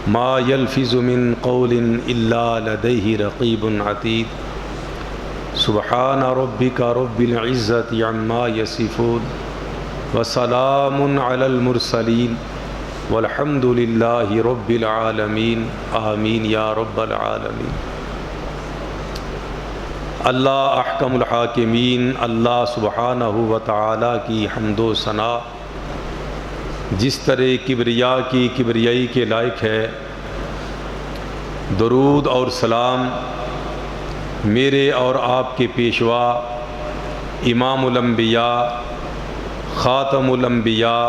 ما يلفظ من قول إلا لديه رقيب عتيد سبحان ربك رب العزة عما يصفون وسلام على المرسلين والحمد لله رب العالمين آمین یا رب العالمین۔ اللہ احکم الحاکمین، اللہ سبحانہ و تعالی کی حمد و ثنا جس طرح کبریا کی کبریائی کے لائق ہے، درود اور سلام میرے اور آپ کے پیشوا امام الانبیاء خاتم الانبیاء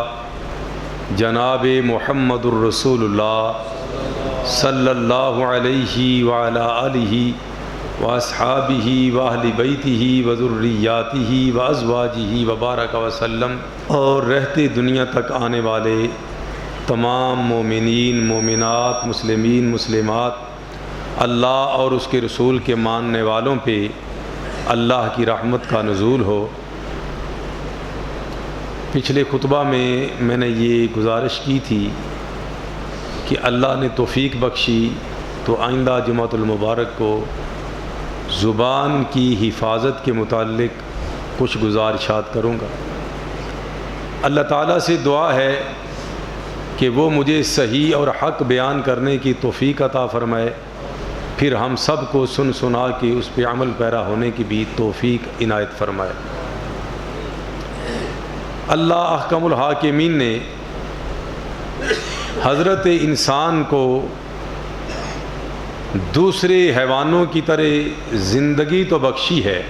جناب محمد الرسول اللہ صلی اللہ علیہ وعلی آلہ واصحابہ واہل بیتہ وذریاتہ وازواجہ وبارک وسلم، اور رہتے دنیا تک آنے والے تمام مومنین مومنات مسلمین مسلمات اللہ اور اس کے رسول کے ماننے والوں پہ اللہ کی رحمت کا نزول ہو۔ پچھلے خطبہ میں نے یہ گزارش کی تھی کہ اللہ نے توفیق بخشی تو آئندہ جمعۃ المبارک کو زبان کی حفاظت کے متعلق کچھ گزارشات کروں گا۔ اللہ تعالیٰ سے دعا ہے کہ وہ مجھے صحیح اور حق بیان کرنے کی توفیق عطا فرمائے، پھر ہم سب کو سن سنا کے اس پہ عمل پیرا ہونے کی بھی توفیق عنایت فرمائے۔ اللہ احکم الحاکمین نے حضرت انسان کو دوسرے حیوانوں کی طرح زندگی تو بخشی ہے،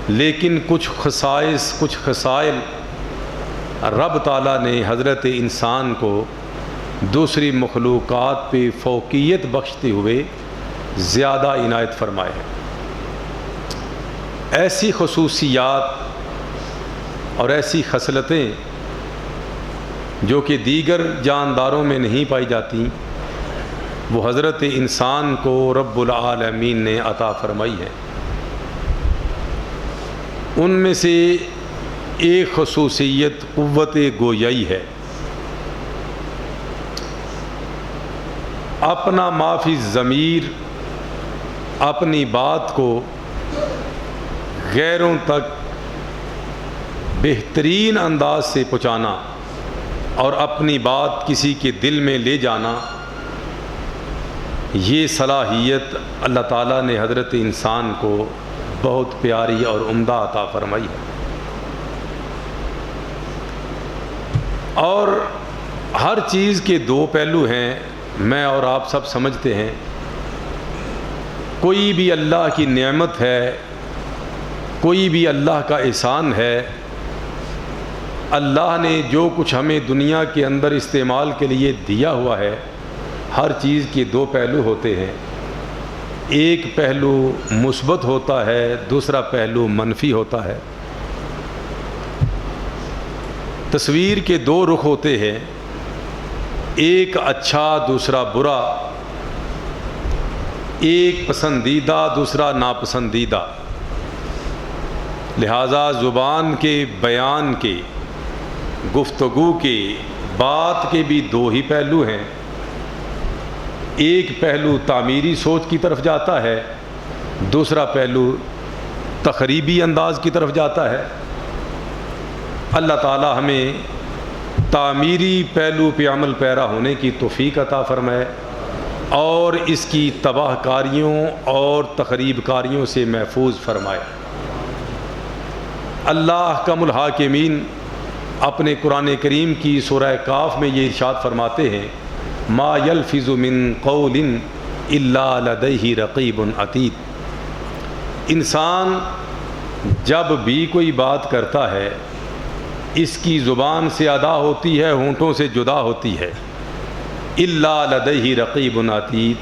لیکن کچھ خصائص کچھ خصائل رب تعالیٰ نے حضرت انسان کو دوسری مخلوقات پہ فوقیت بخشتے ہوئے زیادہ عنایت فرمائے ہیں۔ ایسی خصوصیات اور ایسی خصلتیں جو کہ دیگر جانداروں میں نہیں پائی جاتی، وہ حضرت انسان کو رب العالمین نے عطا فرمائی ہے۔ ان میں سے ایک خصوصیت قوت گویائی ہے۔ اپنا ما فی الضمیر، اپنی بات کو غیروں تک بہترین انداز سے پہنچانا اور اپنی بات کسی کے دل میں لے جانا، یہ صلاحیت اللہ تعالیٰ نے حضرت انسان کو بہت پیاری اور عمدہ عطا فرمائی ہے۔ اور ہر چیز کے دو پہلو ہیں، میں اور آپ سب سمجھتے ہیں۔ کوئی بھی اللہ کی نعمت ہے، کوئی بھی اللہ کا احسان ہے۔ اللہ نے جو کچھ ہمیں دنیا کے اندر استعمال کے لیے دیا ہوا ہے، ہر چیز کے دو پہلو ہوتے ہیں۔ ایک پہلو مثبت ہوتا ہے، دوسرا پہلو منفی ہوتا ہے۔ تصویر کے دو رخ ہوتے ہیں، ایک اچھا دوسرا برا، ایک پسندیدہ دوسرا ناپسندیدہ۔ لہذا زبان کے بیان کے گفتگو کے بات کے بھی دو ہی پہلو ہیں۔ ایک پہلو تعمیری سوچ کی طرف جاتا ہے، دوسرا پہلو تخریبی انداز کی طرف جاتا ہے۔ اللہ تعالی ہمیں تعمیری پہلو پہ عمل پیرا ہونے کی توفیق عطا فرمائے اور اس کی تباہ کاریوں اور تخریب کاریوں سے محفوظ فرمائے۔ اللہ احکم الحاکمین اپنے قرآن کریم کی سورہ کاف میں یہ ارشاد فرماتے ہیں، ما یلفظ من قول الا لدیہ رقیب عتید۔ انسان جب بھی کوئی بات کرتا ہے، اس کی زبان سے ادا ہوتی ہے، ہونٹوں سے جدا ہوتی ہے، الا لدیہ رقیب عتید،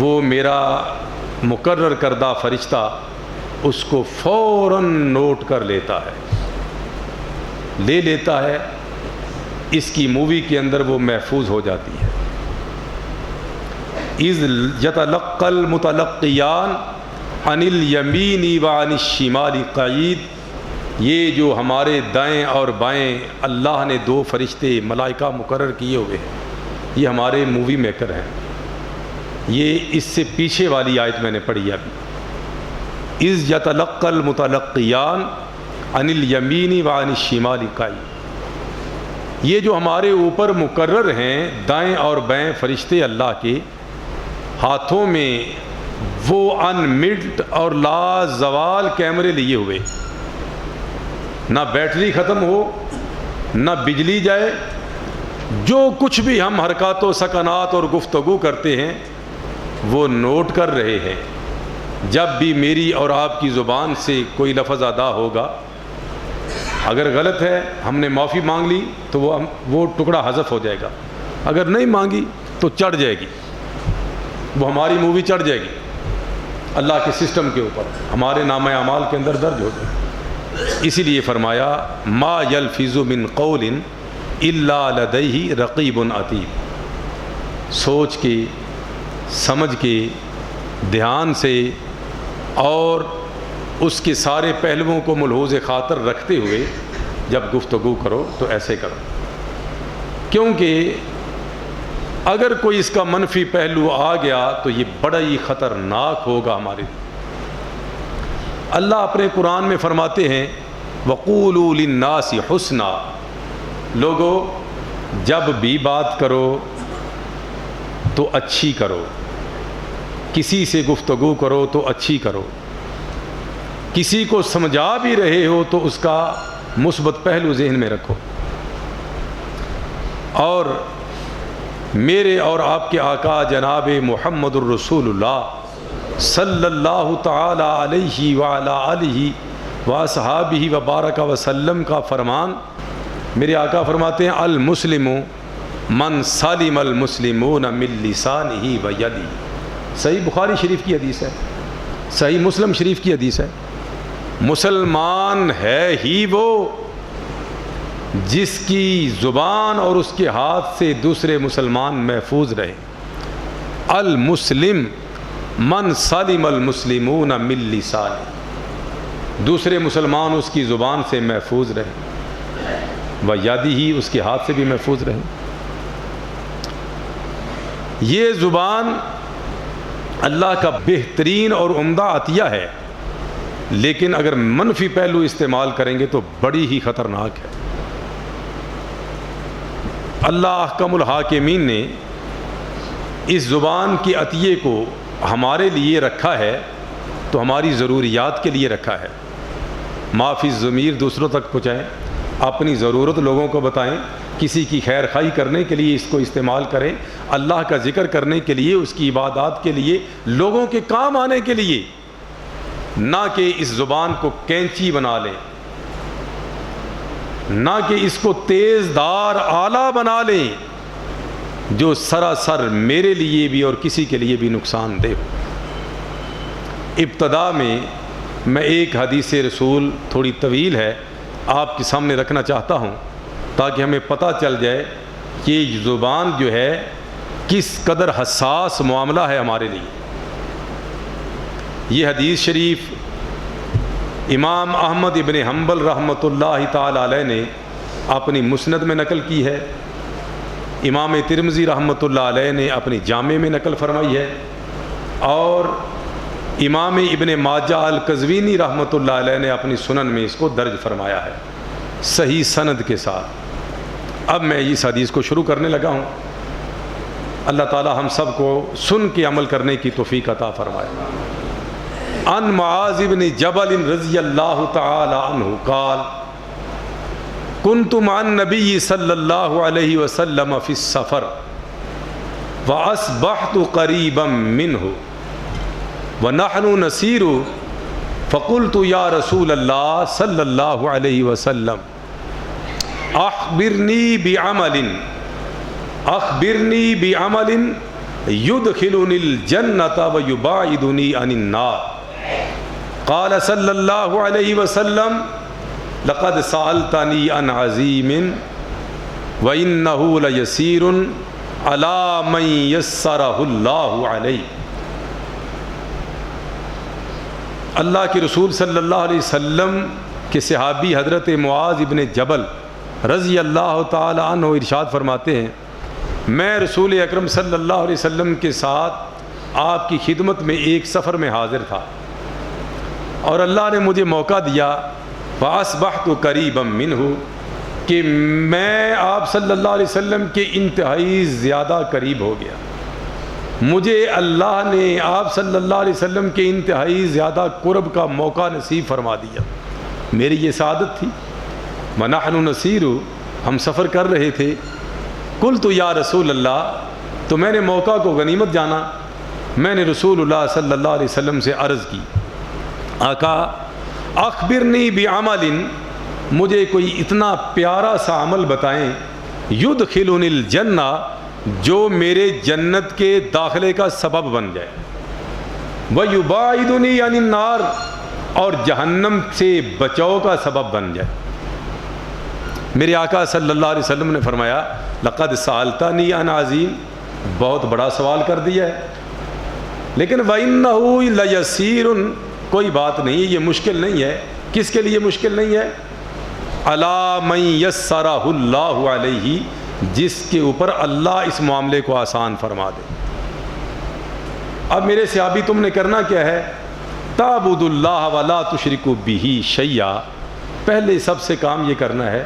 وہ میرا مقرر کردہ فرشتہ اس کو فوراً نوٹ کر لیتا ہے، لے لیتا ہے، اس کی مووی کے اندر وہ محفوظ ہو جاتی ہے۔ اذ یتلقی المتلقیان عن الیمین وعن الشمال قعید، یہ جو ہمارے دائیں اور بائیں اللہ نے دو فرشتے ملائکہ مقرر کیے ہوئے ہیں، یہ ہمارے مووی میکر ہیں. یہ اس سے پیچھے والی آیت میں نے پڑھی ابھی، اذ یتلقی المتلقیان عن الیمین وعن الشمال قعید. یہ جو ہمارے اوپر مقرر ہیں دائیں اور بائیں فرشتے اللہ کے، ہاتھوں میں وہ انمٹ اور لا زوال کیمرے لیے ہوئے، نہ بیٹری ختم ہو نہ بجلی جائے، جو کچھ بھی ہم حرکات و سکنات اور گفتگو کرتے ہیں وہ نوٹ کر رہے ہیں. جب بھی میری اور آپ کی زبان سے کوئی لفظ ادا ہوگا، اگر غلط ہے ہم نے معافی مانگ لی تو وہ ٹکڑا حذف ہو جائے گا، اگر نہیں مانگی تو چڑھ جائے گی، وہ ہماری مووی چڑھ جائے گی اللہ کے سسٹم کے اوپر، ہمارے نامہ اعمال کے اندر درج ہو جائے. اسی لیے فرمایا ما یلفظ من قول الا لدیہ رقیب عتید. سوچ کے، سمجھ کے، دھیان سے اور اس کے سارے پہلوؤں کو ملحوظ خاطر رکھتے ہوئے جب گفتگو کرو تو ایسے کرو، کیونکہ اگر کوئی اس کا منفی پہلو آ گیا تو یہ بڑا ہی خطرناک ہوگا ہمارے لیے. اللہ اپنے قرآن میں فرماتے ہیں وَقُولُوا لِلنَّاسِ حُسْنًا. لوگو جب بھی بات کرو تو اچھی کرو، کسی سے گفتگو کرو تو اچھی کرو، کسی کو سمجھا بھی رہے ہو تو اس کا مثبت پہلو ذہن میں رکھو. اور میرے اور آپ کے آقا جناب محمد الرسول اللہ صلی اللہ تعالی علیہ وعلی آلہ وصحابہ وبارک وسلم کا فرمان، میرے آقا فرماتے ہیں المسلم من سلم المسلمون من لسانہ ویدہ. صحیح بخاری شریف کی حدیث ہے، صحیح مسلم شریف کی حدیث ہے. مسلمان ہے ہی وہ جس کی زبان اور اس کے ہاتھ سے دوسرے مسلمان محفوظ رہے. المسلم من سلم المسلمون من لسانہ، دوسرے مسلمان اس کی زبان سے محفوظ رہے، ویدہ اس کے ہاتھ سے بھی محفوظ رہے. یہ زبان اللہ کا بہترین اور عمدہ عطیہ ہے، لیکن اگر منفی پہلو استعمال کریں گے تو بڑی ہی خطرناک ہے. اللہ احکم الحاکمین نے اس زبان کے عطیے کو ہمارے لیے رکھا ہے تو ہماری ضروریات کے لیے رکھا ہے. ما فی الضمیر دوسروں تک پہنچائیں، اپنی ضرورت لوگوں کو بتائیں، کسی کی خیر خواہی کرنے کے لیے اس کو استعمال کریں، اللہ کا ذکر کرنے کے لیے، اس کی عبادات کے لیے، لوگوں کے کام آنے کے لیے، نہ کہ اس زبان کو کینچی بنا لیں، نہ کہ اس کو تیز دار آلہ بنا لیں جو سراسر میرے لیے بھی اور کسی کے لیے بھی نقصان دہ ہو. ابتدا میں ایک حدیث رسول تھوڑی طویل ہے آپ کے سامنے رکھنا چاہتا ہوں تاکہ ہمیں پتہ چل جائے کہ یہ زبان جو ہے کس قدر حساس معاملہ ہے ہمارے لیے. یہ حدیث شریف امام احمد ابن حنبل رحمۃ اللہ تعالی علیہ نے اپنی مسند میں نقل کی ہے، امام ترمذی رحمۃ اللہ علیہ نے اپنی جامع میں نقل فرمائی ہے، اور امام ابن ماجہ القزوینی رحمۃ اللہ علیہ نے اپنی سنن میں اس کو درج فرمایا ہے صحیح سند کے ساتھ. اب میں اس حدیث کو شروع کرنے لگا ہوں. اللہ تعالی ہم سب کو سن کے عمل کرنے کی توفیق عطا فرمائے. عن معاذ بن جبل رضی اللہ تعالی عنہ قال كنت مع النبي صلی اللہ علیہ وسلم فی السفر واصبحت قریبا منه ونحن نسیر فقلت یا رسول اللہ صلی اللہ علیہ وسلم اخبرنی بعمل يدخلني الجنة ويباعدني عن النار. قال صلی اللہ علیہ وسلم لقد سألتنی عن عظیم وإنه ليسير على من يسره اللہ علیہ. اللہ کے رسول صلی اللہ علیہ وسلم کے صحابی حضرت معاذ ابن جبل رضی اللہ تعالی عنہ ارشاد فرماتے ہیں میں رسول اکرم صلی اللہ علیہ وسلم کے ساتھ آپ کی خدمت میں ایک سفر میں حاضر تھا اور اللہ نے مجھے موقع دیا فَأَصْبَحْتُ قَرِيبًا مِّنْهُ کہ میں آپ صلی اللہ علیہ وسلم کے انتہائی زیادہ قریب ہو گیا. مجھے اللہ نے آپ صلی اللہ علیہ وسلم کے انتہائی زیادہ قرب کا موقع نصیب فرما دیا. میری یہ سعادت تھی. وَنَحْنُ نَسِيرُ ہم سفر کر رہے تھے. قُلْتُ يَا رسول اللہ تو میں نے موقع کو غنیمت جانا. میں نے رسول اللہ صلی اللہ علیہ وسلم سے عرض کی آقا اخبرنی بعمل مجھے کوئی اتنا پیارا سا عمل بتائیں یدخلنی الجنہ جو میرے جنت کے داخلے کا سبب بن جائے ویباعدنی عن النار اور جہنم سے بچاؤ کا سبب بن جائے. میرے آقا صلی اللہ علیہ وسلم نے فرمایا لقد سألتنی عن عظیم بہت بڑا سوال کر دیا ہے لیکن وَإِنَّهُ لَيَسِيرٌ کوئی بات نہیں یہ مشکل نہیں ہے. کس کے لیے مشکل نہیں ہے؟ عَلَى مَن يَسَّرَهُ اللَّهُ عَلَيْهِ جس کے اوپر اللہ اس معاملے کو آسان فرما دے. اب میرے صحابی تم نے کرنا کیا ہے؟ تَعْبُدُ اللَّهَ وَلَا تُشْرِكُ بِهِ شَيْئًا پہلے سب سے کام یہ کرنا ہے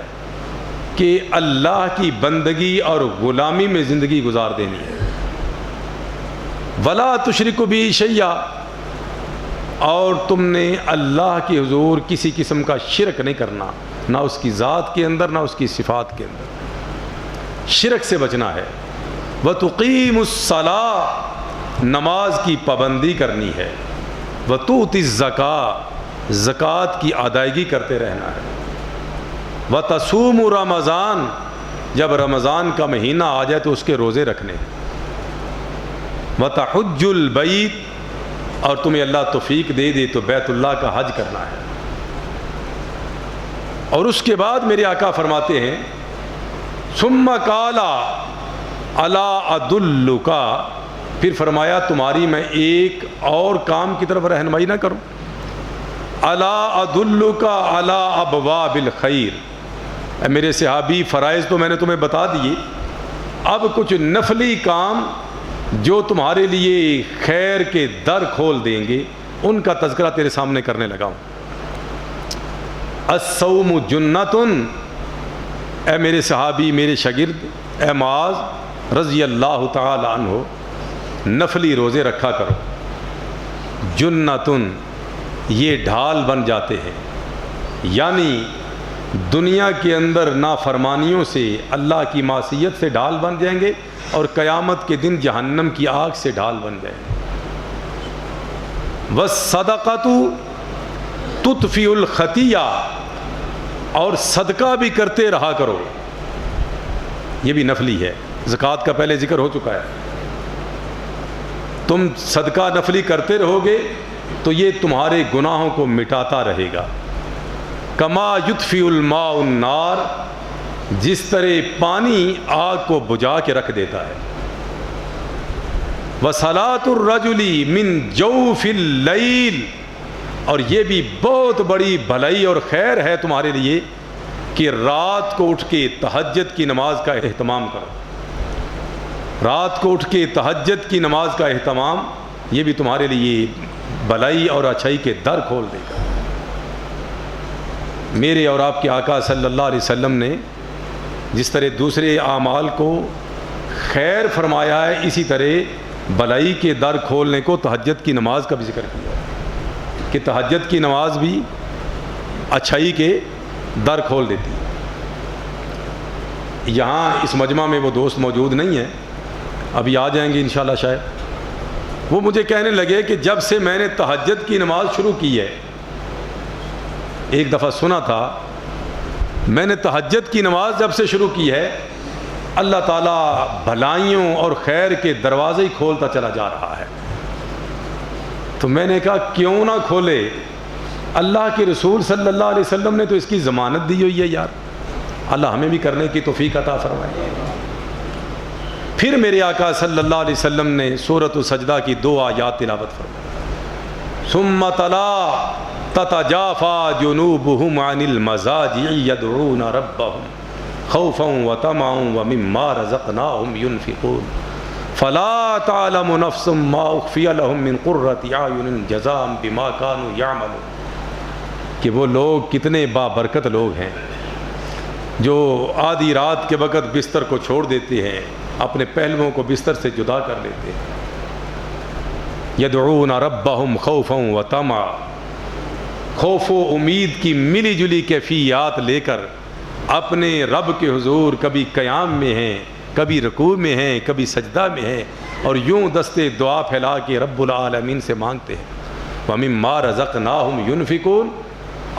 کہ اللہ کی بندگی اور غلامی میں زندگی گزار دینی ہے. وَلَا تُشْرِكُ بِهِ شَيْئًا اور تم نے اللہ کے حضور کسی قسم کا شرک نہیں کرنا نہ اس کی ذات کے اندر نہ اس کی صفات کے اندر. شرک سے بچنا ہے. وَتُقِيمُ الصَّلَاةَ نماز کی پابندی کرنی ہے. وَتُؤْتِ الزَّكَاةَ زکوٰۃ کی ادائیگی کرتے رہنا ہے. وَتَصُومُ رمضان جب رمضان کا مہینہ آ جائے تو اس کے روزے رکھنے. وَتَحُجُّ الْبَيْتَ اور تمہیں اللہ توفیق دے دے تو بیت اللہ کا حج کرنا ہے. اور اس کے بعد میرے آقا فرماتے ہیں ثم قال الا ادلک پھر فرمایا تمہاری میں ایک اور کام کی طرف رہنمائی نہ کروں؟ الا ادلک علی ابواب الخیر اے میرے صحابی فرائض تو میں نے تمہیں بتا دیے اب کچھ نفلی کام جو تمہارے لیے خیر کے در کھول دیں گے ان کا تذکرہ تیرے سامنے کرنے لگا ہوں. الصوم جنۃ اے میرے صحابی میرے شاگرد اے معاذ رضی اللہ تعالی عنہ نفلی روزے رکھا کرو. جنۃ یہ ڈھال بن جاتے ہیں یعنی دنیا کے اندر نافرمانیوں سے اللہ کی معصیت سے ڈھال بن جائیں گے اور قیامت کے دن جہنم کی آگ سے ڈھال بن جائیں گے. وَالصَّدَقَةُ تُطْفِئُ الْخَطِیَّةَ اور صدقہ بھی کرتے رہا کرو. یہ بھی نفلی ہے. زکوٰۃ کا پہلے ذکر ہو چکا ہے. تم صدقہ نفلی کرتے رہو گے تو یہ تمہارے گناہوں کو مٹاتا رہے گا. کما یطفئ الماء النار جس طرح پانی آگ کو بجھا کے رکھ دیتا ہے. وصلاۃ الرجل من جوف اللیل اور یہ بھی بہت بڑی بھلائی اور خیر ہے تمہارے لیے کہ رات کو اٹھ کے تہجد کی نماز کا اہتمام کرو. رات کو اٹھ کے تہجد کی نماز کا اہتمام یہ بھی تمہارے لیے بھلائی اور اچھائی کے در کھول دے گا. میرے اور آپ کے آقا صلی اللہ علیہ وسلم نے جس طرح دوسرے اعمال کو خیر فرمایا ہے اسی طرح بھلائی کے در کھولنے کو تہجد کی نماز کا بھی ذکر کیا ہے کہ تہجد کی نماز بھی اچھائی کے در کھول دیتی ہے. یہاں اس مجمع میں وہ دوست موجود نہیں ہیں ابھی آ جائیں گے انشاءاللہ شاید. وہ مجھے کہنے لگے کہ جب سے میں نے تہجد کی نماز شروع کی ہے ایک دفعہ سنا تھا میں نے تہجد کی نماز جب سے شروع کی ہے اللہ تعالیٰ بھلائیوں اور خیر کے دروازے ہی کھولتا چلا جا رہا ہے. تو میں نے کہا کیوں نہ کھولے, اللہ کے رسول صلی اللہ علیہ وسلم نے تو اس کی ضمانت دی ہوئی ہے یار, اللہ ہمیں بھی کرنے کی توفیق عطا فرمائے. پھر میرے آقا صلی اللہ علیہ وسلم نے سورۃ السجدہ کی 2 آیات تلاوت فرمائی. ثم تلا تتجافى جنوبهم عن المضاجع يدعون ربهم خوفا وطمعا ومما رزقناهم ينفقون فلا تعلم نفس ما اخفی لهم من قرة اعین جزاء بما كانوا يعملون. کہ وہ لوگ کتنے بابرکت لوگ ہیں جو آدھی رات کے وقت بستر کو چھوڑ دیتے ہیں، اپنے پہلوؤں کو بستر سے جدا کر لیتے ہیں. یدعون ربهم خوفا وطمعا، خوف و امید کی ملی جلی کیفیات لے کر اپنے رب کے حضور کبھی قیام میں ہیں، کبھی رکوع میں ہیں، کبھی سجدہ میں ہیں، اور یوں دستے دعا پھیلا کے رب العالمین سے مانگتے ہیں. وَمِمَّا رَزَقْنَاهُمْ يُنْفِقُونَ،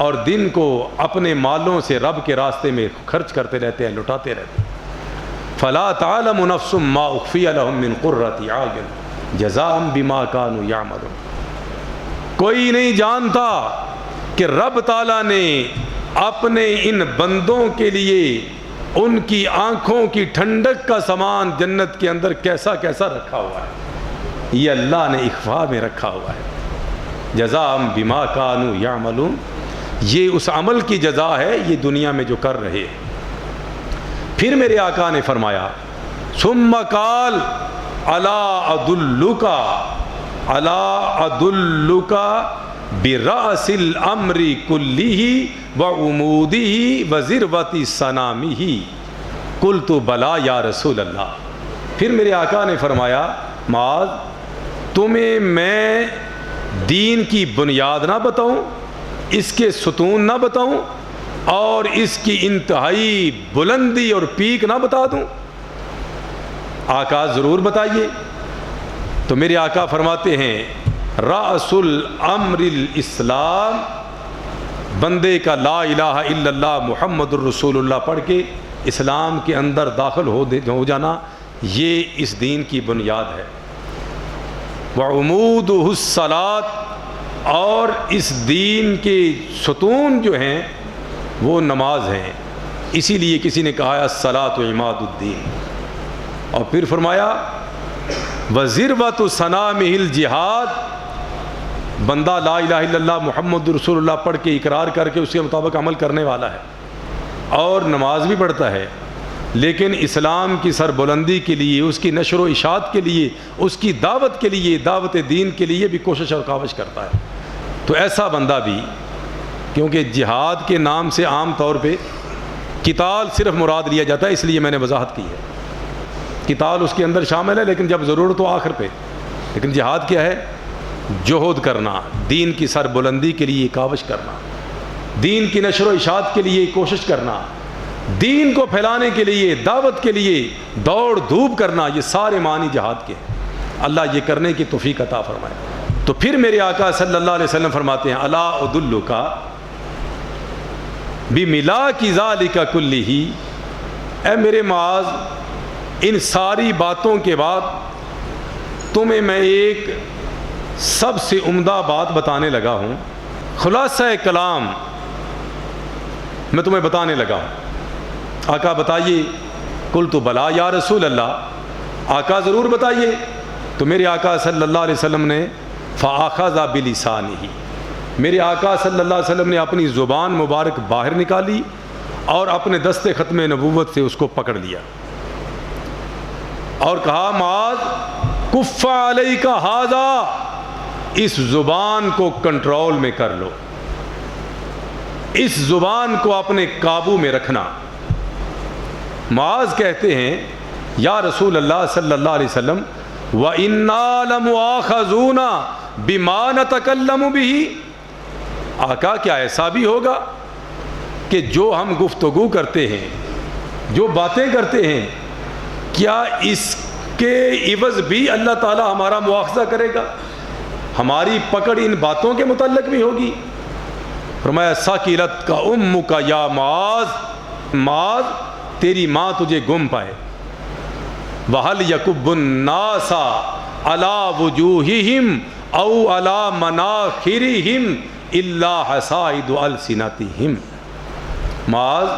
اور دن کو اپنے مالوں سے رب کے راستے میں خرچ کرتے رہتے ہیں، لٹاتے رہتے ہیں. فَلَا تَعْلَمُ نَفْسٌ مَّا أُخْفِيَ لَهُم مِّن قُرَّةِ أَعْيُنٍ جَزَاءً بِمَا كَانُوا يَعْمَلُونَ. کوئی نہیں جانتا کہ رب تعالیٰ نے اپنے ان بندوں کے لیے ان کی آنکھوں کی ٹھنڈک کا سامان جنت کے اندر کیسا کیسا رکھا ہوا ہے. یہ اللہ نے اخفاء میں رکھا ہوا ہے. جزاء بما كانوا يعملون، یہ اس عمل کی جزا ہے یہ دنیا میں جو کر رہے ہیں. پھر میرے آقا نے فرمایا ثم قال الا ادلک برأس الامر كله وعموده وذروة سنامه. قلت بلا یا رسول اللہ. پھر میرے آقا نے فرمایا معاذ، تمہیں میں دین کی بنیاد نہ بتاؤں، اس کے ستون نہ بتاؤں، اور اس کی انتہائی بلندی اور پیک نہ بتا دوں؟ آقا ضرور بتائیے. تو میرے آقا فرماتے ہیں رأس الامر الاسلام، بندے کا لا الہ الا اللہ محمد الرسول اللہ پڑھ کے اسلام کے اندر داخل ہو جانا، یہ اس دین کی بنیاد ہے. وعمودہ الصلاۃ، اور اس دین کے ستون جو ہیں وہ نماز ہیں. اسی لیے کسی نے کہا الصلاۃ عماد الدین. اور پھر فرمایا وذروۃ سنامہ الجہاد، بندہ لا الہ الا اللہ محمد رسول اللہ پڑھ کے اقرار کر کے اس کے مطابق عمل کرنے والا ہے اور نماز بھی پڑھتا ہے، لیکن اسلام کی سربلندی کے لیے، اس کی نشر و اشاعت کے لیے، اس کی دعوت کے لیے، دعوت دین کے لیے بھی کوشش اور کاوش کرتا ہے. تو ایسا بندہ بھی، کیونکہ جہاد کے نام سے عام طور پہ قتال صرف مراد لیا جاتا ہے، اس لیے میں نے وضاحت کی ہے. قتال اس کے اندر شامل ہے لیکن جب ضرورت ہو آخر پہ. لیکن جہاد کیا ہے؟ جہد کرنا، دین کی سربلندی کے لیے کاوش کرنا، دین کی نشر و اشاعت کے لیے کوشش کرنا، دین کو پھیلانے کے لیے، دعوت کے لیے دوڑ دھوپ کرنا، یہ سارے معنی جہاد کے ہیں. اللہ یہ کرنے کی توفیق عطا فرمائے. تو پھر میرے آقا صلی اللہ علیہ وسلم فرماتے ہیں الا ادلک بملاک ذالک کلہ، اے میرے معاذ، ان ساری باتوں کے بعد تمہیں میں ایک سب سے عمدہ بات بتانے لگا ہوں. خلاصہ کلام میں تمہیں بتانے لگا ہوں. آقا بتائیے. قلت بلا یا رسول اللہ، آقا ضرور بتائیے. تو میرے آقا صلی اللہ علیہ وسلم نے فاخذ بلسانہ، میرے آقا صلی اللہ علیہ وسلم نے اپنی زبان مبارک باہر نکالی اور اپنے دست ختم نبوت سے اس کو پکڑ لیا اور کہا معاذ کف علیک ھذا، اس زبان کو کنٹرول میں کر لو، اس زبان کو اپنے قابو میں رکھنا. معاذ کہتے ہیں یا رسول اللہ صلی اللہ علیہ وسلم وَإِنَّا لَمُؤَاخَذُونَ بِمَا نَتَكَلَّمُ بِهِ، آقا کیا ایسا بھی ہوگا کہ جو ہم گفتگو کرتے ہیں، جو باتیں کرتے ہیں، کیا اس کے عوض بھی اللہ تعالی ہمارا مواخذہ کرے گا؟ ہماری پکڑ ان باتوں کے متعلق بھی ہوگی؟ فرمایا ثقلت کا امک یا معاذ، معاذ تیری ماں تجھے گم پائے. وَهَلْ يَكُبُّ النَّاسَ عَلَى وُجُوهِهِمْ أَوْ عَلَى مَنَاخِرِهِمْ إِلَّا حَصَائِدُ أَلْسِنَتِهِمْ. معاذ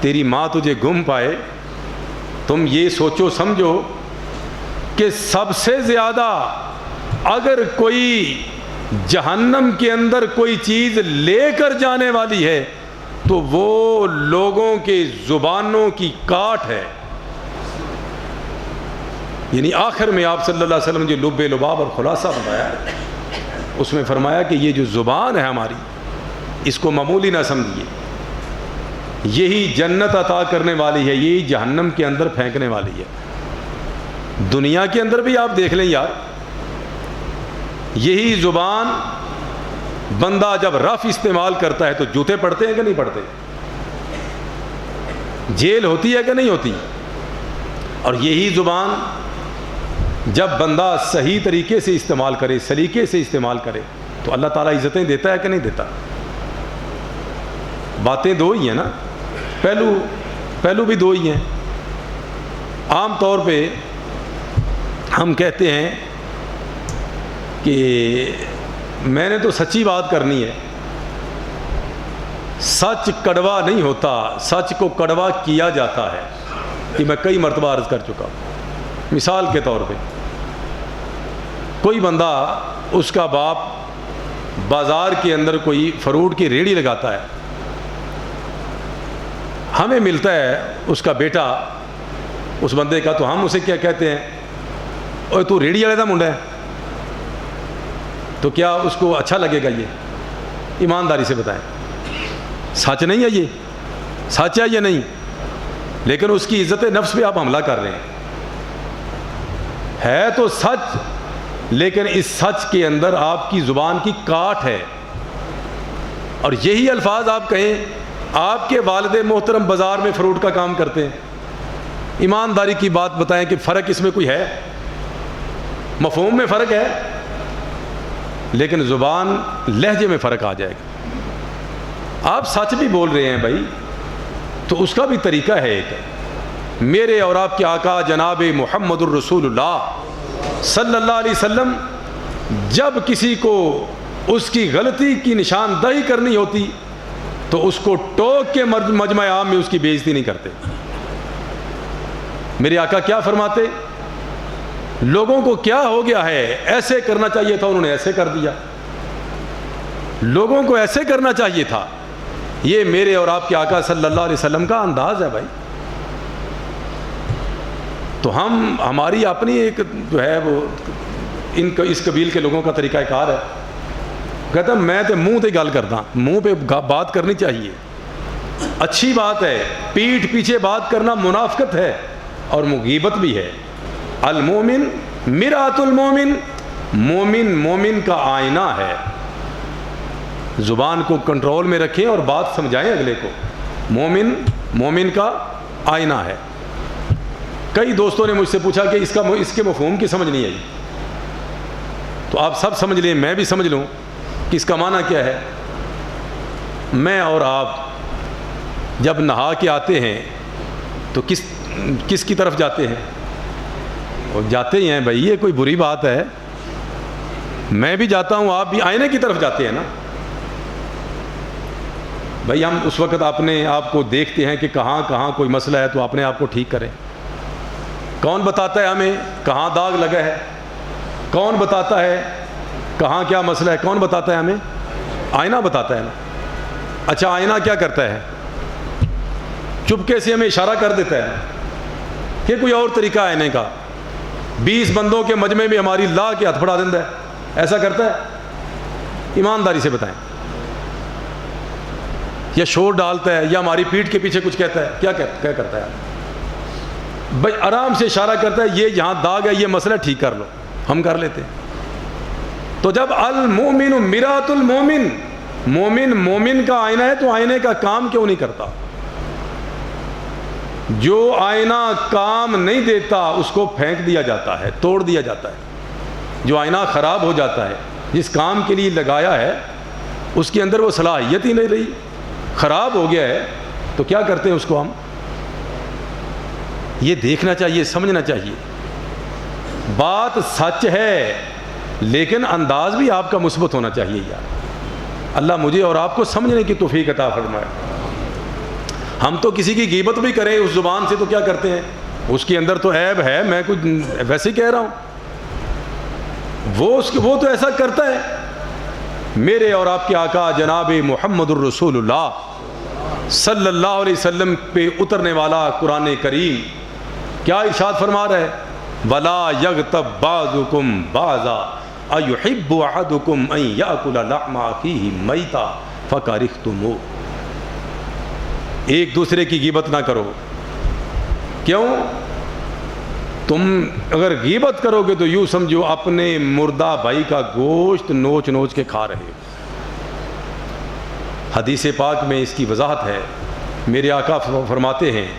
تیری ماں تجھے گم پائے، تم یہ سوچو سمجھو کہ سب سے زیادہ اگر کوئی جہنم کے اندر کوئی چیز لے کر جانے والی ہے تو وہ لوگوں کے زبانوں کی کاٹ ہے. یعنی آخر میں آپ صلی اللہ علیہ وسلم جو لب لباب اور خلاصہ بتایا اس میں فرمایا کہ یہ جو زبان ہے ہماری اس کو معمولی نہ سمجھیے, یہی جنت عطا کرنے والی ہے, یہی جہنم کے اندر پھینکنے والی ہے. دنیا کے اندر بھی آپ دیکھ لیں یار, یہی زبان بندہ جب رف استعمال کرتا ہے تو جوتے پڑتے ہیں کہ نہیں پڑتے, جیل ہوتی ہے کہ نہیں ہوتی. اور یہی زبان جب بندہ صحیح طریقے سے استعمال کرے, سلیقے سے استعمال کرے, تو اللہ تعالیٰ عزتیں دیتا ہے کہ نہیں دیتا. باتیں دو ہی ہیں نا, پہلو بھی دو ہی ہیں. عام طور پہ ہم کہتے ہیں کہ میں نے تو سچی بات کرنی ہے. سچ کڑوا نہیں ہوتا, سچ کو کڑوا کیا جاتا ہے, کہ میں کئی مرتبہ عرض کر چکا ہوں. مثال کے طور پہ کوئی بندہ, اس کا باپ بازار کے اندر کوئی فروٹ کی ریڑھی لگاتا ہے, ہمیں ملتا ہے اس کا بیٹا اس بندے کا, تو ہم اسے کیا کہتے ہیں, اوے تو ریڑھی والے دا منڈا ہے. تو کیا اس کو اچھا لگے گا؟ یہ ایمانداری سے بتائیں, سچ نہیں ہے؟ یہ سچ ہے یا نہیں؟ لیکن اس کی عزت نفس پہ آپ حملہ کر رہے ہیں. ہے تو سچ, لیکن اس سچ کے اندر آپ کی زبان کی کاٹ ہے. اور یہی الفاظ آپ کہیں, آپ کے والد محترم بازار میں فروٹ کا کام کرتے ہیں, ایمانداری کی بات بتائیں کہ فرق اس میں کوئی ہے؟ مفہوم میں فرق ہے, لیکن زبان لہجے میں فرق آ جائے گا. آپ سچ بھی بول رہے ہیں بھائی, تو اس کا بھی طریقہ ہے ایک. میرے اور آپ کے آقا جناب محمد الرسول اللہ صلی اللہ علیہ وسلم جب کسی کو اس کی غلطی کی نشاندہی کرنی ہوتی تو اس کو ٹوک کے مجمع عام میں اس کی بے عزتی نہیں کرتے. میرے آقا کیا فرماتے, لوگوں کو کیا ہو گیا ہے, ایسے کرنا چاہیے تھا انہوں نے ایسے کر دیا, لوگوں کو ایسے کرنا چاہیے تھا. یہ میرے اور آپ کے آقا صلی اللہ علیہ وسلم کا انداز ہے بھائی. تو ہماری اپنی ایک جو ہے وہ اس قبیل کے لوگوں کا طریقہ کار ہے, کہتا میں تو منہ تے گل کرتا, منہ پہ بات کرنی چاہیے, اچھی بات ہے. پیٹھ پیچھے بات کرنا منافقت ہے اور مغیبت بھی ہے. المومن مرآت المومن, مومن مومن کا آئینہ ہے. زبان کو کنٹرول میں رکھیں اور بات سمجھائیں اگلے کو. مومن مومن کا آئینہ ہے. کئی دوستوں نے مجھ سے پوچھا کہ اس کے مفہوم کی سمجھ نہیں آئی, تو آپ سب سمجھ لیں, میں بھی سمجھ لوں کہ اس کا معنی کیا ہے. میں اور آپ جب نہا کے آتے ہیں تو کس کی طرف جاتے ہیں؟ اور جاتے ہی ہیں بھائی, یہ کوئی بری بات ہے؟ میں بھی جاتا ہوں, آپ بھی آئینے کی طرف جاتے ہیں نا بھائی. ہم اس وقت اپنے آپ کو دیکھتے ہیں کہ کہاں کوئی مسئلہ ہے تو اپنے آپ کو ٹھیک کریں. کون بتاتا ہے ہمیں کہاں داغ لگا ہے؟ کون بتاتا ہے کہاں کیا مسئلہ ہے؟ کون بتاتا ہے ہمیں؟ آئینہ بتاتا ہے نا. اچھا, آئینہ کیا کرتا ہے؟ چپکے سے ہمیں اشارہ کر دیتا ہے کہ کوئی اور طریقہ آئینے کا. 20 بندوں کے مجمع میں ہماری لا کے ہاتھ پڑا دیتا ہے, ایسا کرتا ہے؟ ایمانداری سے بتائیں. یا شور ڈالتا ہے, یا ہماری پیٹھ کے پیچھے کچھ کہتا ہے؟ کیا کرتا ہے بھائی؟ آرام سے اشارہ کرتا ہے, یہ یہاں داغ ہے, یہ مسئلہ ٹھیک کر لو. ہم کر لیتے ہیں. تو جب المومن مرآت المومن, مومن مومن کا آئینہ ہے, تو آئینے کا کام کیوں نہیں کرتا؟ جو آئینہ کام نہیں دیتا اس کو پھینک دیا جاتا ہے, توڑ دیا جاتا ہے. جو آئینہ خراب ہو جاتا ہے, جس کام کے لیے لگایا ہے اس کے اندر وہ صلاحیت ہی نہیں رہی, خراب ہو گیا ہے, تو کیا کرتے ہیں اس کو ہم؟ یہ دیکھنا چاہیے, سمجھنا چاہیے. بات سچ ہے لیکن انداز بھی آپ کا مثبت ہونا چاہیے یار. اللہ مجھے اور آپ کو سمجھنے کی توفیق عطا فرمائے. ہم تو کسی کی غیبت بھی کریں اس زبان سے تو کیا کرتے ہیں, اس کے اندر تو عیب ہے, میں کچھ ویسے ہی کہہ رہا ہوں, وہ تو ایسا کرتا ہے. میرے اور آپ کے آقا جناب محمد الرسول اللہ صلی اللہ علیہ وسلم پہ اترنے والا قرآن کریم کیا ارشاد فرما رہا ہے؟ وَلَا يَغْتَبْ بَعْضُكُمْ بَعْضًا أَيُحِبُّ أَحَدُكُمْ أَن يَأْكُلَ لَحْمَ أَخِيهِ مَيْتًا فَكَرِهْتُمُوهُ۔ ایک دوسرے کی غیبت نہ کرو۔ کیوں؟ تم اگر غیبت کرو گے تو یوں سمجھو اپنے مردہ بھائی کا گوشت نوچ نوچ کے کھا رہے ہو۔ حدیث پاک میں اس کی وضاحت ہے۔ میرے آقا فرماتے ہیں،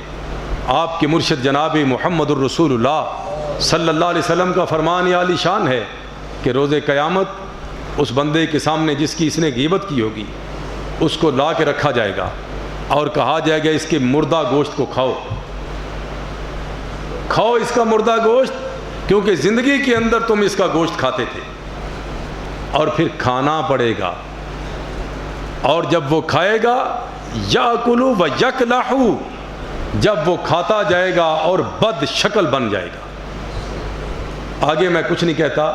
آپ کے مرشد جناب محمد الرسول اللہ صلی اللہ علیہ وسلم کا فرمان یہ عالی شان ہے کہ روز قیامت اس بندے کے سامنے جس کی اس نے غیبت کی ہوگی اس کو لا کے رکھا جائے گا اور کہا جائے گا اس کے مردہ گوشت کو کھاؤ، کھاؤ اس کا مردہ گوشت، کیونکہ زندگی کے اندر تم اس کا گوشت کھاتے تھے، اور پھر کھانا پڑے گا۔ اور جب وہ کھائے گا یاکلو و یکلحو، جب وہ کھاتا جائے گا اور بد شکل بن جائے گا۔ آگے میں کچھ نہیں کہتا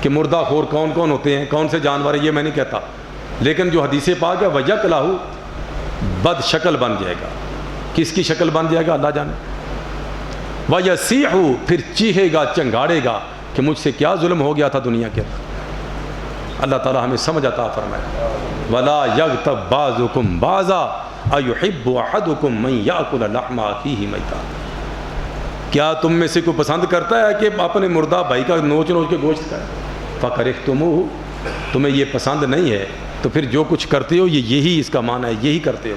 کہ مردہ خور کون کون ہوتے ہیں، کون سے جانور ہیں، یہ میں نہیں کہتا، لیکن جو حدیث پاک ہے وَيَكْلَهُ، بد شکل بن جائے گا۔ کس کی شکل بن جائے گا اللہ جانے۔ وَيَصِيحُ، پھر چیخے گا، چنگاڑے گا کہ مجھ سے کیا ظلم ہو گیا تھا دنیا کے اندر۔ اللہ تعالیٰ ہمیں سمجھ عطا فرمائے۔ وَلَا يَغْتَبْ بَعْضُكُمْ بَعْضًا أَيُحِبُّ أَحَدُكُمْ مَن يَأْكُلَ لَحْمَ أَخِيهِ مَيْتًا۔ کیا تم میں سے کوئی پسند کرتا ہے کہ اپنے مردہ بھائی کا نوچ نوچ کے گوشت کھائے؟ فَكَرِهْتُمُوهُ، تمہیں یہ پسند نہیں ہے تو پھر جو کچھ کرتے ہو یہی اس کا معنی ہے، یہی کرتے ہو۔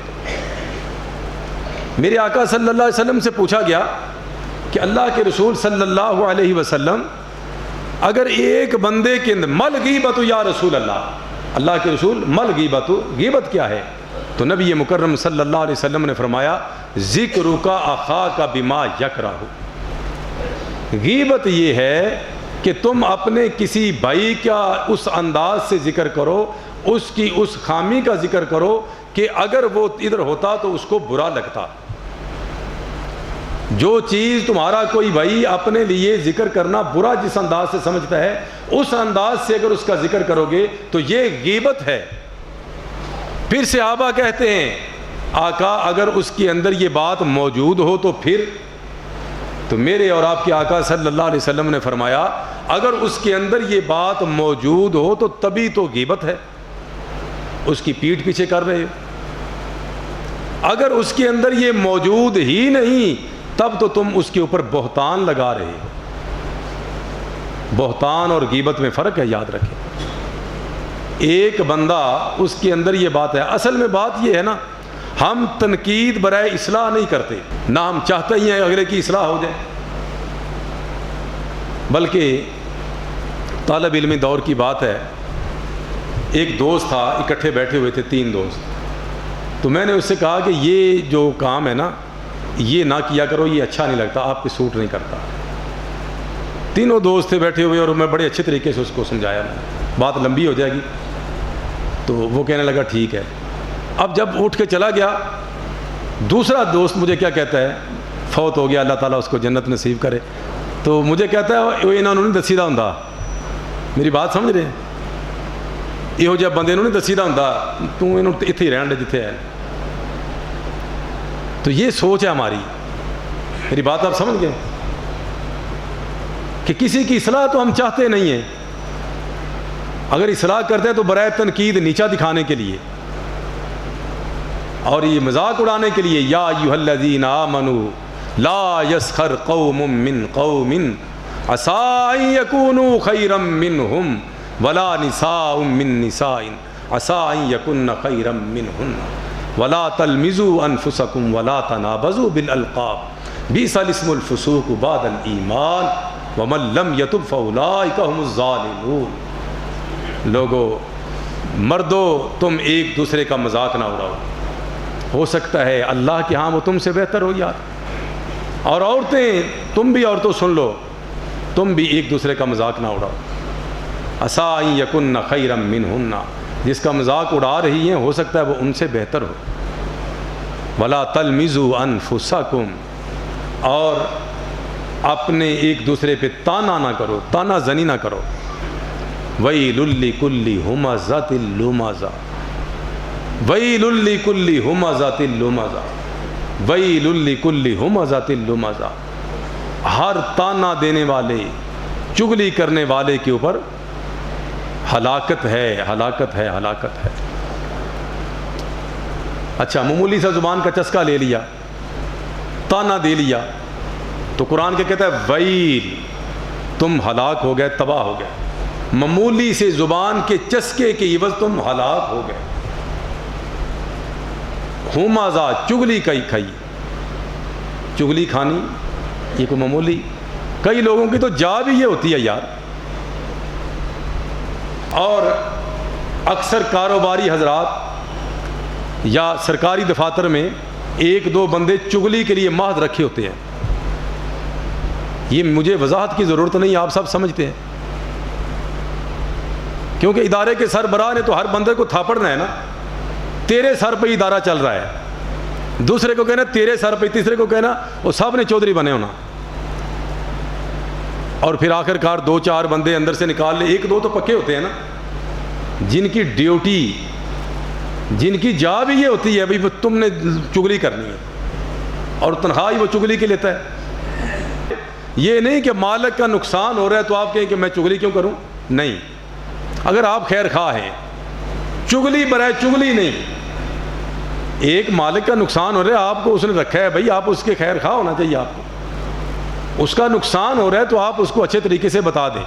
میرے آقا صلی اللہ علیہ وسلم سے پوچھا گیا کہ اللہ کے رسول صلی اللہ علیہ وسلم اگر ایک بندے کے اندر مل غیبت یا رسول اللہ، اللہ کے رسول مل غیبت، غیبت کیا ہے؟ تو نبی مکرم صلی اللہ علیہ وسلم نے فرمایا ذکرک اخاک بما یکرہ، غیبت یہ ہے کہ تم اپنے کسی بھائی کا اس انداز سے ذکر کرو، اس کی اس خامی کا ذکر کرو کہ اگر وہ ادھر ہوتا تو اس کو برا لگتا۔ جو چیز تمہارا کوئی بھائی اپنے لیے ذکر کرنا برا جس انداز سے سمجھتا ہے، اس انداز سے اگر اس کا ذکر کرو گے تو یہ غیبت ہے۔ پھر صحابہ کہتے ہیں آقا اگر اس کے اندر یہ بات موجود ہو تو پھر؟ تو میرے اور آپ کے آقا صلی اللہ علیہ وسلم نے فرمایا اگر اس کے اندر یہ بات موجود ہو تو تبھی تو غیبت ہے، اس کی پیٹھ پیچھے کر رہے ہو۔ اگر اس کے اندر یہ موجود ہی نہیں تب تو تم اس کے اوپر بہتان لگا رہے ہو۔ بہتان اور غیبت میں فرق ہے، یاد رکھیں۔ ایک بندہ اس کے اندر یہ بات ہے، اصل میں بات یہ ہے نا، ہم تنقید برائے اصلاح نہیں کرتے، نہ ہم چاہتے ہی ہیں اگلے کی اصلاح ہو جائے، بلکہ طالب علمی دور کی بات ہے۔ ایک دوست تھا، اکٹھے بیٹھے ہوئے تھے 3 دوست، تو میں نے اس سے کہا کہ یہ جو کام ہے نا یہ نہ کیا کرو، یہ اچھا نہیں لگتا، آپ پہ سوٹ نہیں کرتا۔ تینوں دوست تھے بیٹھے ہوئے اور میں بڑے اچھے طریقے سے اس کو سمجھایا، بات لمبی ہو جائے گی، تو وہ کہنے لگا ٹھیک ہے۔ اب جب اٹھ کے چلا گیا، دوسرا دوست مجھے کیا کہتا ہے، فوت ہو گیا، اللہ تعالیٰ اس کو جنت نصیب کرے، تو مجھے کہتا ہے وہ انہوں نے دسیدہ ہوں، میری بات سمجھ رہے ہیں، یہو جہ بندے نہیں دسیدہ ہوں تو انہوں اتنے ہی رہن دے جتنے ہے۔ تو یہ سوچ ہے ہماری، میری بات آپ سمجھ گئے کہ کسی کی اصلاح تو ہم چاہتے نہیں ہیں، اگر اصلاح کرتے ہیں تو برائے تنقید نیچا دکھانے کے لیے اور یہ مذاق اڑانے کے لیے۔ یا ایھا الذین آمنوا لا یسخر قوم من قوم عسى ان یکونوا خیرا منہم ولا نساء من نساء عسى ان یکن خیرا منہن ولا تلمزوا انفسکم ولا تنابزوا بالالقاب بئس الاسم الفسوق بعد الایمان ومن لم یتب فاولئک هم الظالمون۔ لوگو، مردو، تم ایک دوسرے کا مذاق نہ اڑاؤ، ہو سکتا ہے اللہ کے ہاں وہ تم سے بہتر ہو یار۔ اور عورتیں، تم بھی عورتوں سن لو، تم بھی ایک دوسرے کا مذاق نہ اڑاؤ۔ عسیٰ ان یکن خیرا منہن، جس کا مذاق اڑا رہی ہیں ہو سکتا ہے وہ ان سے بہتر ہو۔ ولا تلمزوا انفسکم، اور اپنے ایک دوسرے پہ تانا نہ کرو، تانا زنی نہ کرو۔ ویل لکل ہمزۃ لمزہ، ویل لکل ہمزۃ لمزہ، ویل لکل ہمزۃ لمزہ، ہر تانا دینے والے، چغلی کرنے والے کے اوپر ہلاکت ہے، ہلاکت ہے، ہلاکت ہے۔ اچھا، معمولی سا زبان کا چسکا لے لیا، تانا دے لیا، تو قرآن کیا کہتا ہے؟ ویل، تم ہلاک ہو گئے، تباہ ہو گئے۔ معمولی سے زبان کے چسکے کے عوض تم ہلاک ہو گئے۔ ہمزہ، چغلی کھائی، چغلی کھانی یہ کوئی معمولی، کئی لوگوں کی تو جا بھی یہ ہوتی ہے یار۔ اور اکثر کاروباری حضرات یا سرکاری دفاتر میں ایک دو بندے چغلی کے لیے مہد رکھے ہوتے ہیں۔ یہ مجھے وضاحت کی ضرورت نہیں، آپ سب سمجھتے ہیں، کیونکہ ادارے کے سربراہ نے تو ہر بندے کو تھاپڑنا ہے نا۔ تیرے سر پہ ادارہ چل رہا ہے، دوسرے کو کہنا تیرے سر پہ، تیسرے کو کہنا وہ سب نے چودھری بنے ہونا، اور پھر آخر کار دو چار بندے اندر سے نکال لے۔ ایک دو تو پکے ہوتے ہیں نا، جن کی ڈیوٹی، جن کی جا بھی یہ ہوتی ہے بھائی تم نے چغلی کرنی ہے، اور تنخواہ وہ چغلی کے لیتا ہے۔ یہ نہیں کہ مالک کا نقصان ہو رہا ہے تو آپ کہیں کہ میں چغلی کیوں کروں، نہیں۔ اگر آپ خیر خواہ ہیں، چغلی برائے چغلی نہیں، ایک مالک کا نقصان ہو رہا ہے، آپ کو اس نے رکھا ہے بھائی، آپ اس کے خیر خواہ ہونا چاہیے۔ آپ کو اس کا نقصان ہو رہا ہے تو آپ اس کو اچھے طریقے سے بتا دیں۔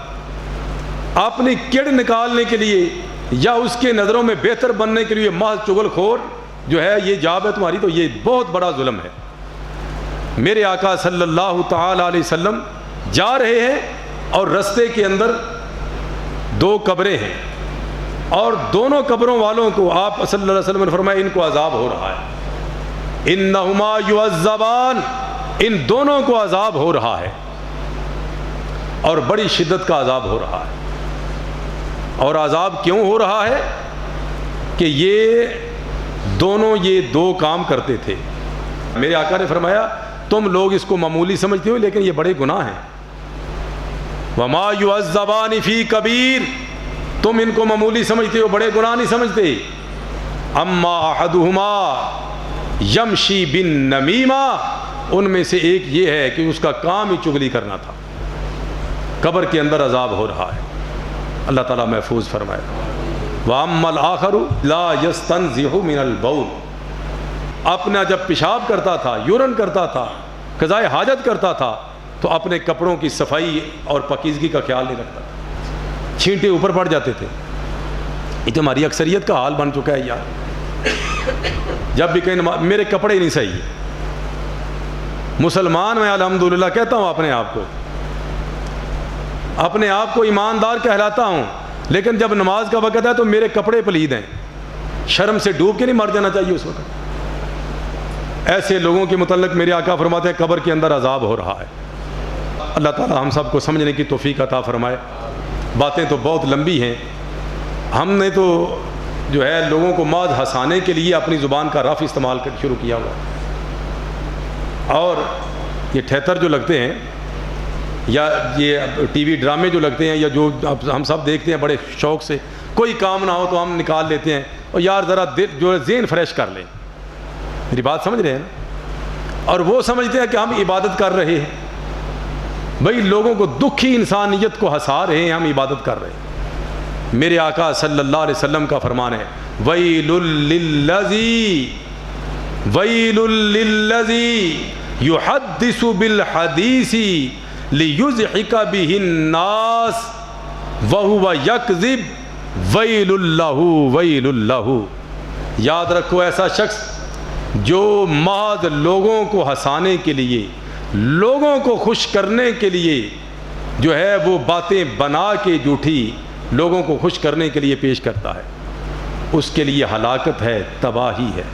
اپنی کڑ نکالنے کے لیے یا اس کے نظروں میں بہتر بننے کے لیے محض چغل خور جو ہے یہ جاب ہے تمہاری، تو یہ بہت بڑا ظلم ہے۔ میرے آقا صلی اللہ تعالی علیہ وسلم جا رہے ہیں اور رستے کے اندر دو قبریں ہیں، اور دونوں قبروں والوں کو آپ صلی اللہ علیہ وسلم نے فرمایا ان کو عذاب ہو رہا ہے، انہما یعذبان، ان دونوں کو عذاب ہو رہا ہے، اور بڑی شدت کا عذاب ہو رہا ہے۔ اور عذاب کیوں ہو رہا ہے؟ کہ یہ دونوں یہ دو کام کرتے تھے۔ میرے آقا نے فرمایا تم لوگ اس کو معمولی سمجھتے ہو لیکن یہ بڑے گناہ ہیں۔ وما یعذبان فی کبیر، تم ان کو معمولی سمجھتے ہو، بڑے گناہ نہیں سمجھتے۔ اما احدہما یمشی بالنمیمہ، ان میں سے ایک یہ ہے کہ اس کا کام ہی چغلی کرنا تھا۔ قبر کے اندر عذاب ہو رہا ہے، اللہ تعالیٰ محفوظ فرمائے۔ وَأَمَّا الْآخَرُ لَا يَسْتَنزِحُ مِنَ الْبَوْلِ، اپنا جب پیشاب کرتا تھا، یورن کرتا تھا، قضائے حاجت کرتا تھا، تو اپنے کپڑوں کی صفائی اور پاکیزگی کا خیال نہیں رکھتا، چھینٹے اوپر پڑ جاتے تھے۔ یہ تو ہماری اکثریت کا حال بن چکا ہے یار، جب بھی کہیں میرے کپڑے نہیں صحیح، مسلمان میں الحمدللہ کہتا ہوں اپنے آپ کو ایماندار کہلاتا ہوں، لیکن جب نماز کا وقت ہے تو میرے کپڑے پلید ہیں، شرم سے ڈوب کے نہیں مر جانا چاہیے اس وقت۔ ایسے لوگوں کے متعلق میرے آقا فرماتے ہیں قبر کے اندر عذاب ہو رہا ہے۔ اللہ تعالیٰ ہم سب کو سمجھنے کی توفیق عطا فرمائے۔ باتیں تو بہت لمبی ہیں، ہم نے تو جو ہے لوگوں کو ماذ ہنسانے کے لیے اپنی زبان کا رف استعمال کر شروع کیا ہوا، اور یہ ٹھہتر جو لگتے ہیں یا یہ ٹی وی ڈرامے جو لگتے ہیں یا جو ہم سب دیکھتے ہیں بڑے شوق سے، کوئی کام نہ ہو تو ہم نکال لیتے ہیں اور یار ذرا جو ذہن فریش کر لیں، میری بات سمجھ رہے ہیں نا؟ اور وہ سمجھتے ہیں کہ ہم عبادت کر رہے ہیں، بھئی لوگوں کو دکھی انسانیت کو ہنسا رہے ہیں، ہم عبادت کر رہے ہیں۔ میرے آقا صلی اللہ علیہ وسلم کا فرمان ہے وَيْلٌ لِلَّذِي يُحَدِّثُ بِالْحَدِيثِ لِيُزْحِكَ بِهِ النَّاسِ وَهُوَ يَكْذِبُ وَيْلٌ لَهُ وَيْلٌ لَهُ۔ یاد رکھو ایسا شخص جو محض لوگوں کو ہنسانے کے لیے، لوگوں کو خوش کرنے کے لیے جو ہے وہ باتیں بنا کے جھوٹی لوگوں کو خوش کرنے کے لیے پیش کرتا ہے، اس کے لیے ہلاکت ہے، تباہی ہے۔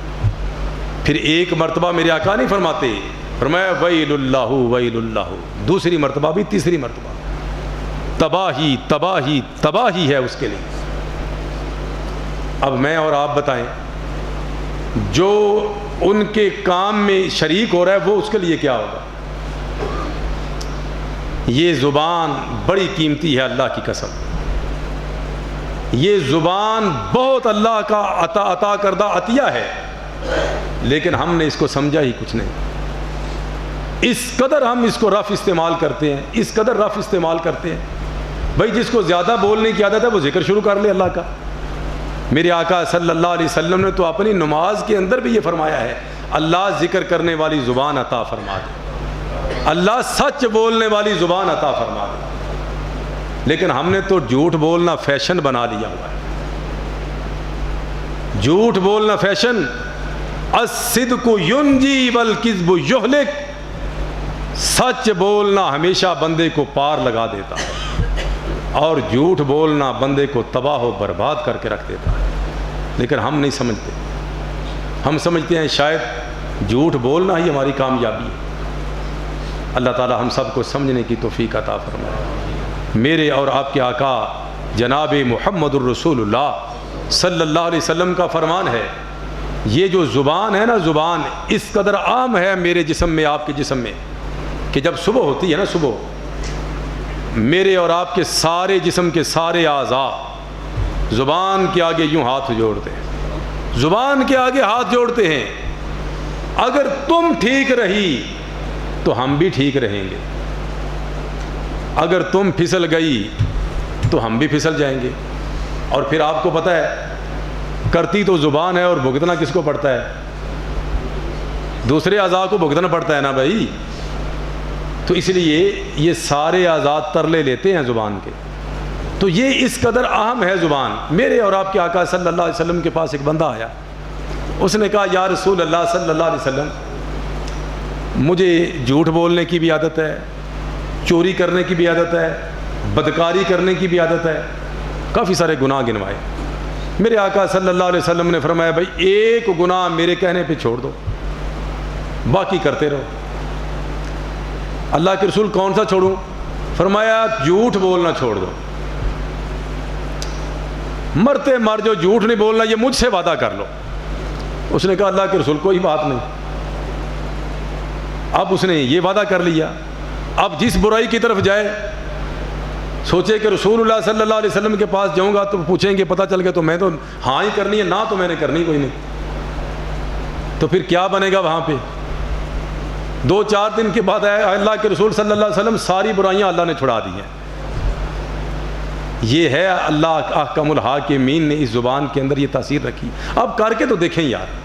پھر ایک مرتبہ میرے آقا نہیں فرماتے، فرمایا ویل اللہ ویل اللہ، دوسری مرتبہ بھی، تیسری مرتبہ، تباہی تباہی تباہی ہے اس کے لیے۔ اب میں اور آپ بتائیں جو ان کے کام میں شریک ہو رہا ہے وہ اس کے لیے کیا ہوگا؟ یہ زبان بڑی قیمتی ہے، اللہ کی قسم، یہ زبان بہت اللہ کا عطا کردہ عطیہ ہے، لیکن ہم نے اس کو سمجھا ہی کچھ نہیں۔ اس قدر ہم اس کو رف استعمال کرتے ہیں، اس قدر رف استعمال کرتے ہیں۔ بھائی جس کو زیادہ بولنے کی عادت ہے وہ ذکر شروع کر لے اللہ کا۔ میرے آقا صلی اللہ علیہ وسلم نے تو اپنی نماز کے اندر بھی یہ فرمایا ہے، اللہ ذکر کرنے والی زبان عطا فرما دے، اللہ سچ بولنے والی زبان عطا فرما دے۔ لیکن ہم نے تو جھوٹ بولنا فیشن بنا لیا ہوا ہے، جھوٹ بولنا فیشن۔ الصدق ینجی والکذب یہلک، سچ بولنا ہمیشہ بندے کو پار لگا دیتا ہے، اور جھوٹ بولنا بندے کو تباہ و برباد کر کے رکھ دیتا ہے۔ لیکن ہم نہیں سمجھتے، ہم سمجھتے ہیں شاید جھوٹ بولنا ہی ہماری کامیابی ہے۔ اللہ تعالی ہم سب کو سمجھنے کی توفیق عطا فرمائے۔ میرے اور آپ کے آقا جناب محمد الرسول اللہ صلی اللہ علیہ وسلم کا فرمان ہے، یہ جو زبان ہے نا، زبان اس قدر عام ہے میرے جسم میں، آپ کے جسم میں، کہ جب صبح ہوتی ہے نا، صبح میرے اور آپ کے سارے جسم کے سارے اعضاء زبان کے آگے یوں ہاتھ جوڑتے ہیں، زبان کے آگے ہاتھ جوڑتے ہیں۔ اگر تم ٹھیک رہی تو ہم بھی ٹھیک رہیں گے، اگر تم پھسل گئی تو ہم بھی پھسل جائیں گے۔ اور پھر آپ کو پتہ ہے کرتی تو زبان ہے، اور بھگتنا کس کو پڑتا ہے؟ دوسرے اعضاء کو بھگتنا پڑتا ہے نا بھائی۔ تو اس لیے یہ سارے اعضاء ترلے لیتے ہیں زبان کے۔ تو یہ اس قدر اہم ہے زبان۔ میرے اور آپ کے آقا صلی اللہ علیہ وسلم کے پاس ایک بندہ آیا، اس نے کہا یا رسول اللہ صلی اللہ علیہ وسلم، مجھے جھوٹ بولنے کی بھی عادت ہے، چوری کرنے کی بھی عادت ہے، بدکاری کرنے کی بھی عادت ہے، کافی سارے گناہ گنوائے۔ میرے آقا صلی اللہ علیہ وسلم نے فرمایا بھائی ایک گناہ میرے کہنے پہ چھوڑ دو، باقی کرتے رہو۔ اللہ کے رسول کون سا چھوڑوں؟ فرمایا جھوٹ بولنا چھوڑ دو، مرتے مر جو جھوٹ نہیں بولنا، یہ مجھ سے وعدہ کر لو۔ اس نے کہا اللہ کے رسول کوئی بات نہیں۔ اب اس نے یہ وعدہ کر لیا، اب جس برائی کی طرف جائے سوچے کہ رسول اللہ صلی اللہ علیہ وسلم کے پاس جاؤں گا تو پوچھیں گے، پتہ چل گیا تو میں تو ہاں ہی کرنی ہے، نہ تو میں نے کرنی کوئی نہیں، تو پھر کیا بنے گا وہاں پہ؟ 2-4 دن کے بعد آیا اللہ کے رسول صلی اللہ علیہ وسلم، ساری برائیاں اللہ نے چھڑا دی ہیں۔ یہ ہے اللہ احکم الحاکمین نے اس زبان کے اندر یہ تاثیر رکھی۔ اب کر کے تو دیکھیں یار،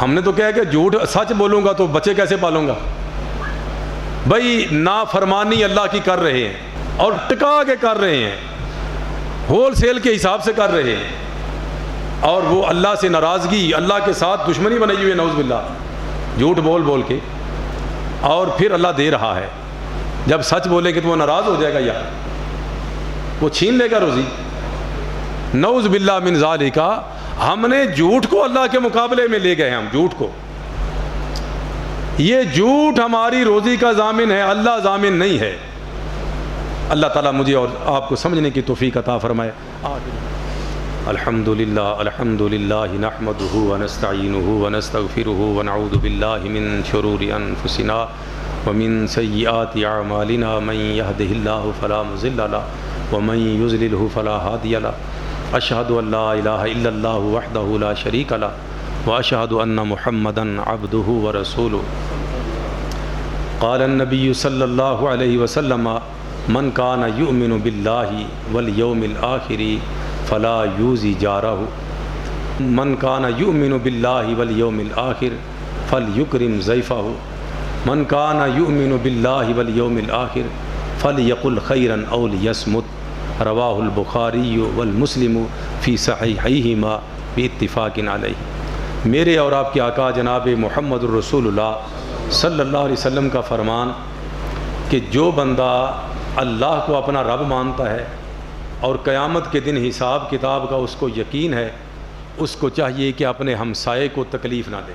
ہم نے تو کہا کہ جھوٹ سچ بولوں گا تو بچے کیسے پالوں گا؟ بھائی نافرمانی اللہ کی کر رہے ہیں اور ٹکا کے کر رہے ہیں، ہول سیل کے حساب سے کر رہے ہیں، اور وہ اللہ سے ناراضگی، اللہ کے ساتھ دشمنی بنائی ہوئی ہے نعوذ باللہ، جھوٹ بول بول کے، اور پھر اللہ دے رہا ہے۔ جب سچ بولے کہ تو وہ ناراض ہو جائے گا یار، وہ چھین لے گا روزی، نعوذ باللہ من ذالک۔ ہم نے جھوٹ کو اللہ کے مقابلے میں لے گئے، ہم جھوٹ کو، یہ جھوٹ ہماری روزی کا ضامن ہے، اللہ ضامن نہیں ہے۔ اللہ تعالیٰ مجھے اور آپ کو سمجھنے کی توفیق عطا فرمائے۔ الحمدللہ الحمدللہ نحمدہ ونستعینہ ونستغفرہ ونعوذ باللہ من شرور انفسنا ومن سیئات اعمالنا، من یہدہ اللہ فلا مضل لہ ومن یضللہ فلا ہادی لہ، اشہد ان لا الہ الا اللہ وحدہ لا شریک لہ واشہد ان محمدا عبدہ ورسولہ۔ قال النبی صلی اللہ علیہ وسلم من کان یؤمن باللہ والیوم الآخر فلا یوزی جارہ، من کان یؤمن باللہ والیوم الآخر فلیکرم ضیفہ، من کان یؤمن باللہ والیوم الآخر فلیقل خیرا او لیصمت۔ رواہ البخاری والمسلم فی صحیحیہما باتفاق علیہ۔ میرے اور آپ کے آقا جناب محمد الرسول اللہ صلی اللہ علیہ وسلم کا فرمان کہ جو بندہ اللہ کو اپنا رب مانتا ہے اور قیامت کے دن حساب کتاب کا اس کو یقین ہے، اس کو چاہیے کہ اپنے ہمسائے کو تکلیف نہ دے۔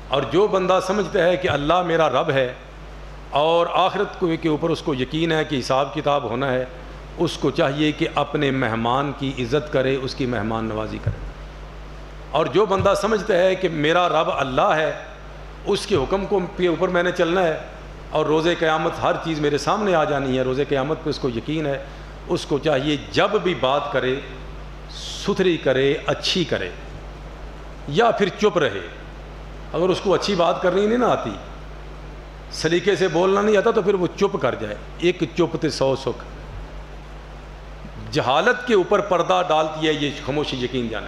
اور جو بندہ سمجھتا ہے کہ اللہ میرا رب ہے اور آخرت کے اوپر اس کو یقین ہے کہ حساب کتاب ہونا ہے، اس کو چاہیے کہ اپنے مہمان کی عزت کرے، اس کی مہمان نوازی کرے۔ اور جو بندہ سمجھتا ہے کہ میرا رب اللہ ہے، اس کے حکم کو کے اوپر میں نے چلنا ہے، اور روز قیامت ہر چیز میرے سامنے آ جانی ہے، روز قیامت پہ اس کو یقین ہے، اس کو چاہیے جب بھی بات کرے ستھری کرے، اچھی کرے، یا پھر چپ رہے۔ اگر اس کو اچھی بات کرنی نہیں نہ آتی، سلیقے سے بولنا نہیں آتا، تو پھر وہ چپ کر جائے۔ ایک چپ تے 100 سکھ۔ جہالت کے اوپر پردہ ڈالتی ہے یہ خاموشی، یقین جانے۔